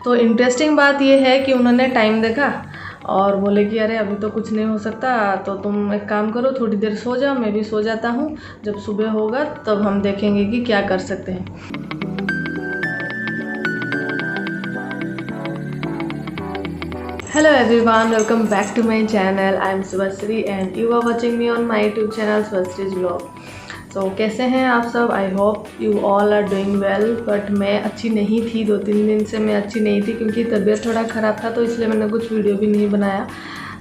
तो इंटरेस्टिंग बात ये है कि उन्होंने टाइम देखा और बोले कि अरे अभी तो कुछ नहीं हो सकता, तो तुम एक काम करो, थोड़ी देर सो जाओ, मैं भी सो जाता हूँ, जब सुबह होगा तब हम देखेंगे कि क्या कर सकते हैं। Hello everyone, welcome back to my channel. I am Subhasri and you are watching me on my YouTube channel Subhasri's Vlog. तो कैसे हैं आप सब? I hope you all are doing well. But मैं अच्छी नहीं थी, 2-3 दिन से मैं अच्छी नहीं थी क्योंकि तबीयत थोड़ा ख़राब था, तो इसलिए मैंने कुछ वीडियो भी नहीं बनाया।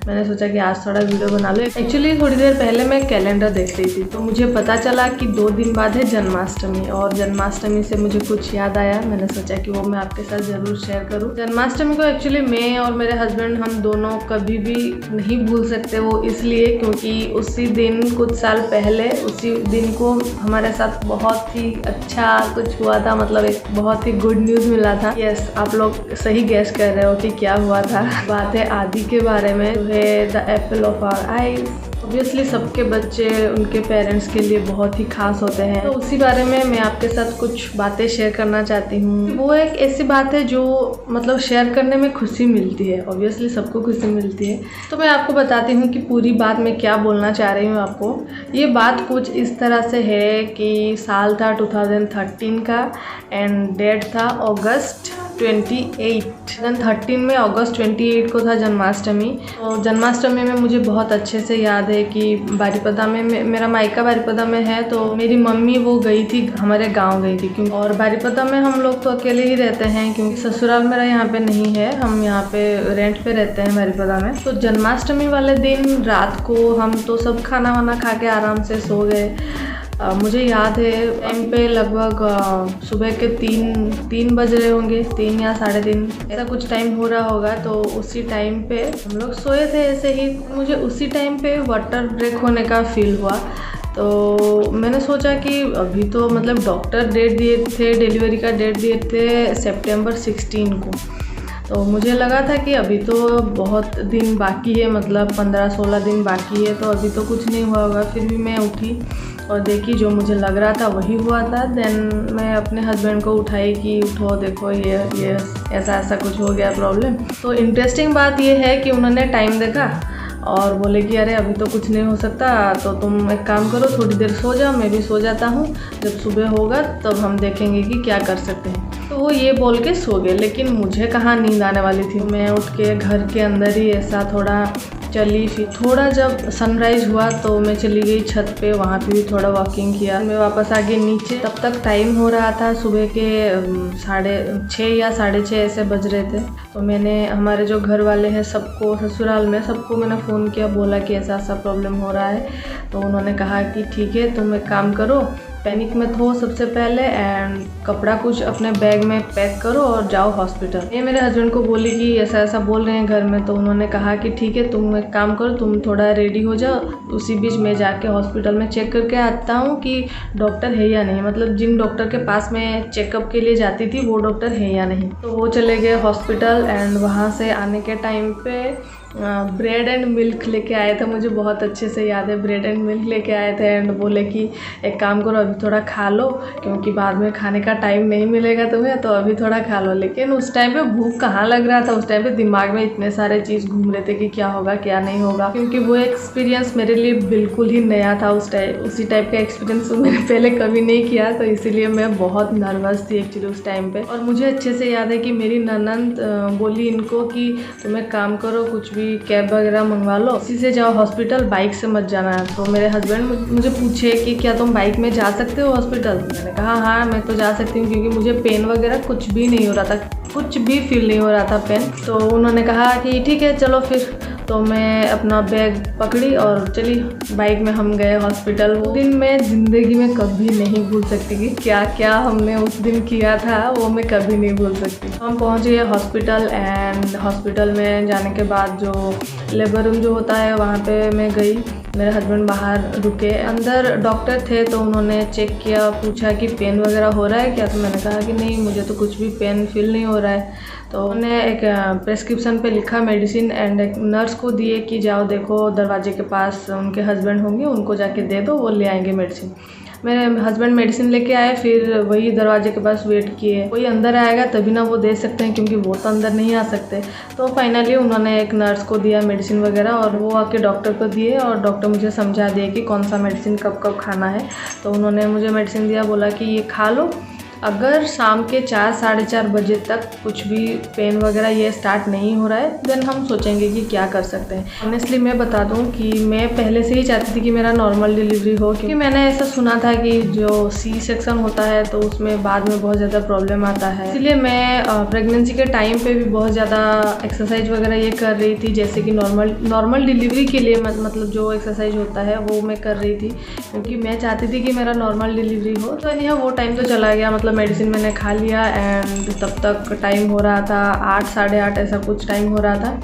मैंने सोचा कि आज थोड़ा वीडियो बना लो। एक्चुअली थोड़ी देर पहले मैं कैलेंडर देख रही थी तो मुझे पता चला कि 2 दिन बाद है जन्माष्टमी, और जन्माष्टमी से मुझे कुछ याद आया। मैंने सोचा कि वो मैं आपके साथ ज़रूर शेयर करूं। जन्माष्टमी को एक्चुअली मैं और मेरे हस्बैंड हम दोनों कभी भी नहीं भूल सकते, वो इसलिए क्योंकि उसी दिन कुछ साल पहले उसी दिन को हमारे साथ बहुत ही अच्छा कुछ हुआ था, मतलब एक बहुत ही गुड न्यूज़ मिला था। यस, आप लोग सही गैस कर रहे हो कि क्या हुआ था। बात है आदि के बारे में, the apple of our eyes. Obviously सबके बच्चे उनके पेरेंट्स के लिए बहुत ही खास होते हैं, तो उसी बारे में मैं आपके साथ कुछ बातें शेयर करना चाहती हूँ। वो एक ऐसी बात है जो मतलब शेयर करने में खुशी मिलती है, ऑब्वियसली सबको खुशी मिलती है। तो मैं आपको बताती हूँ कि पूरी बात मैं क्या बोलना चाह रही हूँ आपको। ये बात कुछ इस तरह से है कि साल था 2013 का एंड डेट था अगस्त 28। 2013 में अगस्त 28 को था जन्माष्टमी। तो जन्माष्टमी में मुझे बहुत अच्छे से याद है कि बारीपदा में मेरा मायका बारीपदा में है, तो मेरी मम्मी वो गई थी, हमारे गांव गई थी क्योंकि, और बारीपदा में हम लोग तो अकेले ही रहते हैं क्योंकि ससुराल मेरा यहाँ पे नहीं है, हम यहाँ पे रेंट पे रहते हैं बारीपदा में। तो जन्माष्टमी वाले दिन रात को हम तो सब खाना वाना खा के आराम से सो गए। मुझे याद है टाइम पे लगभग सुबह के 3 बज रहे होंगे, 3 या 3:30 ऐसा कुछ टाइम हो रहा होगा। तो उसी टाइम पे हम लोग सोए थे ऐसे ही। मुझे उसी टाइम पे वाटर ब्रेक होने का फील हुआ, तो मैंने सोचा कि अभी तो मतलब डॉक्टर डेट दिए थे, डिलीवरी का डेट दिए थे सितंबर 16 को। तो मुझे लगा था कि अभी तो बहुत दिन बाकी है, मतलब 15-16 दिन बाकी है, तो अभी तो कुछ नहीं हुआ होगा। फिर भी मैं उठी और देखी, जो मुझे लग रहा था वही हुआ था। देन मैं अपने हस्बैंड को उठाई कि उठो देखो ये ऐसा कुछ हो गया प्रॉब्लम। तो इंटरेस्टिंग बात ये है कि उन्होंने टाइम देखा और बोले कि अरे अभी तो कुछ नहीं हो सकता, तो तुम एक काम करो, थोड़ी देर सो जाओ, मैं भी सो जाता हूँ, जब सुबह होगा तब हम देखेंगे कि क्या कर सकते हैं। तो वो ये बोल के सो गए, लेकिन मुझे कहाँ नींद आने वाली थी। मैं उठ के घर के अंदर ही ऐसा थोड़ा चली, फिर थोड़ा जब सनराइज़ हुआ तो मैं चली गई छत पे, वहाँ पे भी थोड़ा वॉकिंग किया। मैं वापस आ गई नीचे, तब तक टाइम हो रहा था सुबह के 6:30 या 6:30 ऐसे बज रहे थे। तो मैंने हमारे जो घर वाले हैं सबको, ससुराल में सबको मैंने फ़ोन किया, बोला कि ऐसा प्रॉब्लम हो रहा है। तो उन्होंने कहा कि ठीक है, तुम एक काम करो, पैनिक में हो सबसे पहले एंड कपड़ा कुछ अपने बैग में पैक करो और जाओ हॉस्पिटल। ये मेरे हस्बैंड को बोली कि ऐसा बोल रहे हैं घर में, तो उन्होंने कहा कि ठीक है, तुम एक काम करो, तुम थोड़ा रेडी हो जाओ, उसी बीच मैं जाके हॉस्पिटल में चेक करके आता हूँ कि डॉक्टर है या नहीं, मतलब जिन डॉक्टर के पास मैं चेकअप के लिए जाती थी वो डॉक्टर है या नहीं। तो वो चले गए हॉस्पिटल एंड वहाँ से आने के टाइम पे ब्रेड एंड मिल्क लेके आए थे। मुझे बहुत अच्छे से याद है, ब्रेड एंड मिल्क लेके आए थे एंड बोले कि एक काम करो, अभी थोड़ा खा लो क्योंकि बाद में खाने का टाइम नहीं मिलेगा तुम्हें, तो अभी थोड़ा खा लो। लेकिन उस टाइम पे भूख कहाँ लग रहा था, उस टाइम पे दिमाग में इतने सारे चीज़ घूम रहे थे कि क्या होगा क्या नहीं होगा, क्योंकि वो एक्सपीरियंस मेरे लिए बिल्कुल ही नया था। उसी टाइप का एक्सपीरियंस मैंने पहले कभी नहीं किया, तो इसीलिए मैं बहुत नर्वस थी एक्चुअली उस टाइम पे। और मुझे अच्छे से याद है कि मेरी ननंद बोली इनको कि तुम एक काम करो, कुछ भी कैब वगैरह मंगवा लो, इसी से जाओ हॉस्पिटल, बाइक से मत जाना। तो मेरे हस्बैंड मुझे पूछे कि क्या तुम बाइक में जा सकते हो हॉस्पिटल? मैंने कहा हाँ मैं तो जा सकती हूँ, क्योंकि मुझे पेन वगैरह कुछ भी नहीं हो रहा था, कुछ भी फील नहीं हो रहा था पेन। तो उन्होंने कहा कि ठीक है चलो फिर। तो मैं अपना बैग पकड़ी और चली, बाइक में हम गए हॉस्पिटल। वो दिन मैं ज़िंदगी में कभी नहीं भूल सकती कि क्या क्या हमने उस दिन किया था, वो मैं कभी नहीं भूल सकती। हम पहुँच गए हॉस्पिटल एंड हॉस्पिटल में जाने के बाद जो लेबर रूम जो होता है वहाँ पे मैं गई, मेरे हस्बैंड बाहर रुके, अंदर डॉक्टर थे तो उन्होंने चेक किया, पूछा कि पेन वगैरह हो रहा है क्या? तो मैंने कहा कि नहीं मुझे तो कुछ भी पेन फील नहीं हो रहा है। तो उन्होंने एक प्रेस्क्रिप्शन पे लिखा मेडिसिन एंड एक नर्स को दिए कि जाओ देखो दरवाजे के पास उनके हस्बैंड होंगे, उनको जाके दे दो, वो ले आएंगे मेडिसिन। मेरे हस्बैंड मेडिसिन लेके आए, फिर वही दरवाजे के पास वेट किए, कोई अंदर आएगा तभी ना वो दे सकते हैं, क्योंकि वो तो अंदर नहीं आ सकते। तो फाइनली उन्होंने एक नर्स को दिया मेडिसिन वगैरह, और वो आके डॉक्टर को दिए, और डॉक्टर मुझे समझा दिए कि कौन सा मेडिसिन कब कब खाना है। तो उन्होंने मुझे मेडिसिन दिया, बोला कि ये खा लो, अगर शाम के 4 साढ़े 4 बजे तक कुछ भी पेन वगैरह ये स्टार्ट नहीं हो रहा है, देन हम सोचेंगे कि क्या कर सकते हैं। ऑनेस्टली मैं बता दूं कि मैं पहले से ही चाहती थी कि मेरा नॉर्मल डिलीवरी हो, क्योंकि मैंने ऐसा सुना था कि जो सी सेक्शन होता है तो उसमें बाद में बहुत ज़्यादा प्रॉब्लम आता है। इसलिए मैं प्रेगनेंसी के टाइम पे भी बहुत ज़्यादा एक्सरसाइज वगैरह ये कर रही थी, जैसे कि नॉर्मल डिलीवरी के लिए मतलब जो एक्सरसाइज होता है वो मैं कर रही थी, क्योंकि मैं चाहती थी कि मेरा नॉर्मल डिलीवरी हो। तो यह वो टाइम तो चला गया, मतलब मेडिसिन मैंने खा लिया, एंड तब तक टाइम हो रहा था 8 साढ़े 8 ऐसा कुछ टाइम हो रहा था।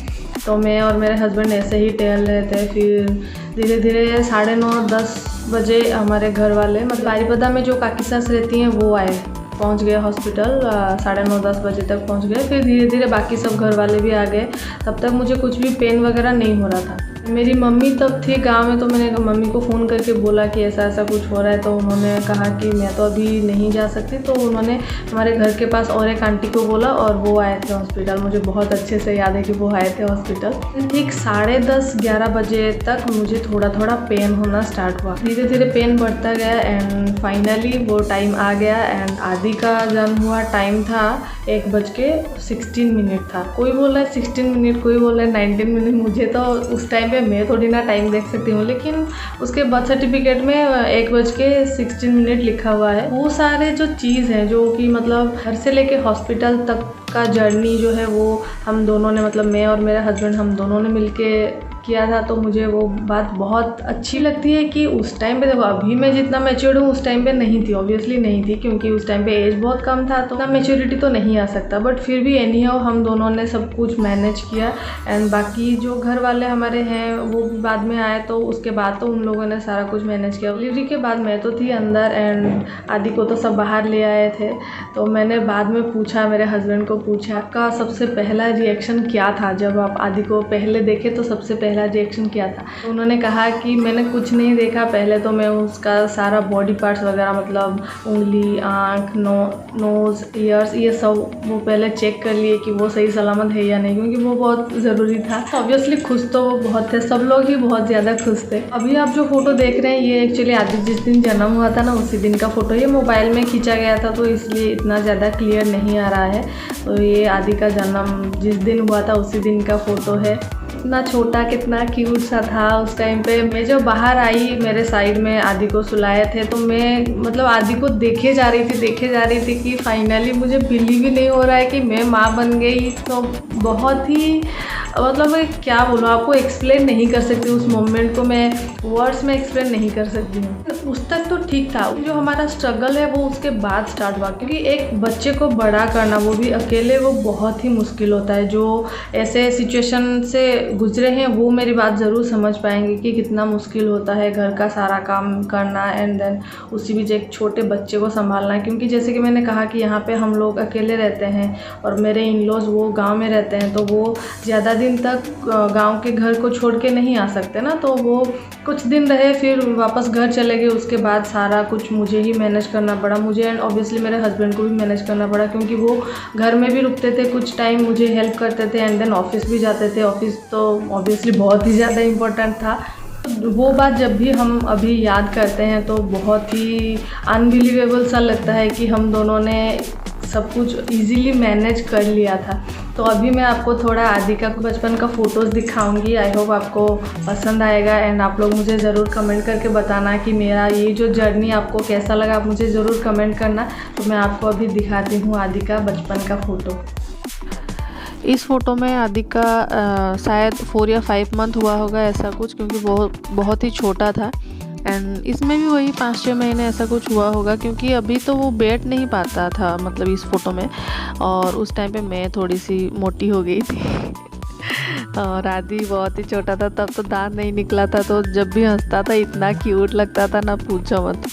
तो मैं और मेरे हस्बैंड ऐसे ही टहल रहे थे। फिर धीरे धीरे 9:30 10 बजे हमारे घर वाले, मतलब बारीपदा में जो काकी सास रहती हैं वो आए, पहुंच गए हॉस्पिटल। 9:30 10 बजे तक पहुंच गए। फिर धीरे धीरे बाकी सब घर वाले भी आ गए। तब तक मुझे कुछ भी पेन वगैरह नहीं हो रहा था। मेरी मम्मी तब थी गांव में, तो मैंने मम्मी को फ़ोन करके बोला कि ऐसा ऐसा कुछ हो रहा है। तो उन्होंने कहा कि मैं तो अभी नहीं जा सकती। तो उन्होंने हमारे घर के पास और एक आंटी को बोला, और वो आए थे हॉस्पिटल। मुझे बहुत अच्छे से याद है कि वो आए थे हॉस्पिटल। ठीक 10:30 11 बजे तक मुझे थोड़ा थोड़ा पेन होना स्टार्ट हुआ। धीरे धीरे पेन बढ़ता गया, एंड फाइनली वो टाइम आ गया। एंड आदि का जन्म हुआ टाइम था 1:16 था। कोई बोल रहा है 16 मिनट, कोई बोल रहा है 19 मिनट। मुझे तो उस टाइम पे मैं थोड़ी ना टाइम देख सकती हूँ, लेकिन उसके बर्थ सर्टिफिकेट में 1:16 लिखा हुआ है। वो सारे जो चीज़ हैं, जो कि मतलब घर से लेके हॉस्पिटल तक का जर्नी जो है वो हम दोनों ने, मतलब मैं और मेरे हस्बैंड, हम दोनों ने मिलके किया था। तो मुझे वो बात बहुत अच्छी लगती है कि उस टाइम पे, देखो अभी मैं जितना मैच्योर्ड हूँ उस टाइम पे नहीं थी, ऑब्वियसली नहीं थी, क्योंकि उस टाइम पे एज बहुत कम था, तो इतना मैच्योरिटी तो नहीं आ सकता। बट फिर भी एनी हाउ हम दोनों ने सब कुछ मैनेज किया। एंड बाकी जो घर वाले हमारे हैं वो भी बाद में आए, तो उसके बाद तो उन लोगों ने सारा कुछ मैनेज किया। डिलीवरी के बाद मैं तो थी अंदर, एंड आदि को तो सब बाहर ले आए थे। तो मैंने बाद में पूछा, मेरे हस्बैंड को पूछा, आपका सबसे पहला रिएक्शन क्या था जब आप आदि को पहले देखे, तो सबसे पहला रिएक्शन क्या था? तो उन्होंने कहा कि मैंने कुछ नहीं देखा, पहले तो मैं उसका सारा बॉडी पार्ट्स वगैरह, मतलब उंगली, आँख, नोज़, ईयर्स, ये सब वो पहले चेक कर लिए कि वो सही सलामत है या नहीं, क्योंकि वो बहुत ज़रूरी था। ऑब्वियसली खुश तो वो बहुत थे, सब लोग ही बहुत ज़्यादा खुश थे। अभी आप जो फोटो देख रहे हैं ये एक्चुअली आदि जिस दिन जन्म हुआ था ना, उसी दिन का फ़ोटो। ये मोबाइल में खींचा गया था, तो इसलिए इतना ज़्यादा क्लियर नहीं आ रहा है। तो ये आदि का जन्म जिस दिन हुआ था उसी दिन का फ़ोटो है। कितना छोटा, कितना क्यूट सा था उस टाइम पे। मैं जब बाहर आई, मेरे साइड में आदि को सुलाए थे, तो मैं मतलब आदि को देखे जा रही थी कि फाइनली मुझे बिलीव ही नहीं हो रहा है कि मैं माँ बन गई। तो बहुत ही, मतलब मैं क्या बोलूँ, आपको एक्सप्लेन नहीं कर सकती उस मोमेंट को, मैं वर्ड्स में एक्सप्लेन नहीं कर सकती हूँ। उस तक तो ठीक था, जो हमारा स्ट्रगल है वो उसके बाद स्टार्ट हुआ, क्योंकि एक बच्चे को बड़ा करना, वो भी अकेले, वो बहुत ही मुश्किल होता है। जो ऐसे सिचुएशन से गुजरे हैं वो मेरी बात ज़रूर समझ पाएंगे कि कितना मुश्किल होता है घर का सारा काम करना, एंड देन उसी बीच एक छोटे बच्चे को संभालना। क्योंकि जैसे कि मैंने कहा कि यहाँ पे हम लोग अकेले रहते हैं, और मेरे इन लॉज वो गाँव में रहते हैं, तो वो ज़्यादा दिन तक गांव के घर को छोड़ के नहीं आ सकते ना। तो वो कुछ दिन रहे, फिर वापस घर चले गए। उसके बाद सारा कुछ मुझे ही मैनेज करना पड़ा, मुझे, एंड ऑब्वियसली मेरे हस्बैंड को भी मैनेज करना पड़ा, क्योंकि वो घर में भी रुकते थे कुछ टाइम, मुझे हेल्प करते थे, एंड देन ऑफिस भी जाते थे। ऑफिस तो ऑब्वियसली बहुत ही ज़्यादा इम्पोर्टेंट था। वो बात जब भी हम अभी याद करते हैं तो बहुत ही अनबिलीवेबल सा लगता है कि हम दोनों ने सब कुछ इजीली मैनेज कर लिया था। तो अभी मैं आपको थोड़ा आदि का बचपन का फ़ोटोज़ दिखाऊंगी। आई होप आपको पसंद आएगा, एंड आप लोग मुझे ज़रूर कमेंट करके बताना कि मेरा ये जो जर्नी आपको कैसा लगा। आप मुझे ज़रूर कमेंट करना। तो मैं आपको अभी दिखाती हूँ आदि का बचपन का फ़ोटो। इस फ़ोटो में आदि का शायद 4 या 5 मंथ हुआ होगा, ऐसा कुछ, क्योंकि बहुत ही छोटा था। एंड इसमें भी वही 5-6 महीने ऐसा कुछ हुआ होगा, क्योंकि अभी तो वो बैठ नहीं पाता था, मतलब इस फ़ोटो में। और उस टाइम पे मैं थोड़ी सी मोटी हो गई थी और आदि बहुत ही छोटा था, तब तो दांत नहीं निकला था। तो जब भी हंसता था इतना क्यूट लगता था ना, पूछो मत।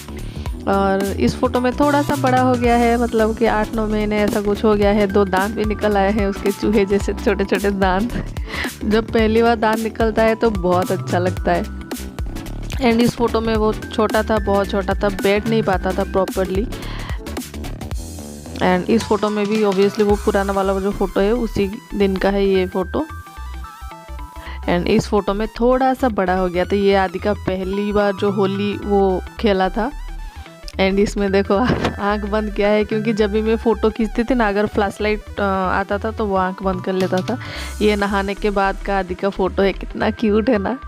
और इस फ़ोटो में थोड़ा सा बड़ा हो गया है, मतलब कि 8-9 महीने ऐसा कुछ हो गया है। 2 दांत भी निकल आए हैं उसके, चूहे जैसे छोटे छोटे दांत। जब पहली बार दांत निकलता है तो बहुत अच्छा लगता है। एंड इस फ़ोटो में वो छोटा था, बहुत छोटा था, बैठ नहीं पाता था प्रॉपरली। एंड इस फ़ोटो में भी ऑब्वियसली वो पुराना वाला जो फ़ोटो है उसी दिन का है ये फ़ोटो। एंड इस फ़ोटो में थोड़ा सा बड़ा हो गया था। ये आदि का पहली बार जो होली वो खेला था। एंड इसमें देखो आंख बंद किया है, क्योंकि जब भी मैं फ़ोटो खींचती थी ना, अगर फ्लैश लाइट आता था तो वो आंख बंद कर लेता था। ये नहाने के बाद का आदि का फ़ोटो है, कितना क्यूट है ना।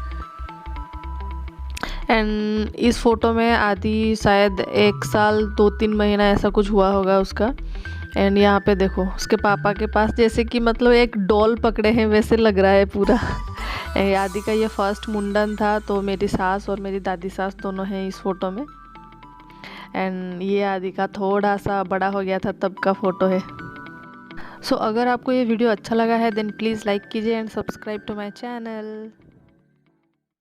एंड इस फ़ोटो में आदि शायद 1 साल 2-3 महीना ऐसा कुछ हुआ होगा उसका। एंड यहाँ पे देखो उसके पापा के पास जैसे कि मतलब एक डॉल पकड़े हैं वैसे लग रहा है पूरा। आदि का ये फर्स्ट मुंडन था, तो मेरी सास और मेरी दादी सास दोनों हैं इस फ़ोटो में। एंड ये आदि का थोड़ा सा बड़ा हो गया था तब का फ़ोटो है। सो अगर आपको ये वीडियो अच्छा लगा है देन प्लीज़ लाइक कीजिए and subscribe to my channel.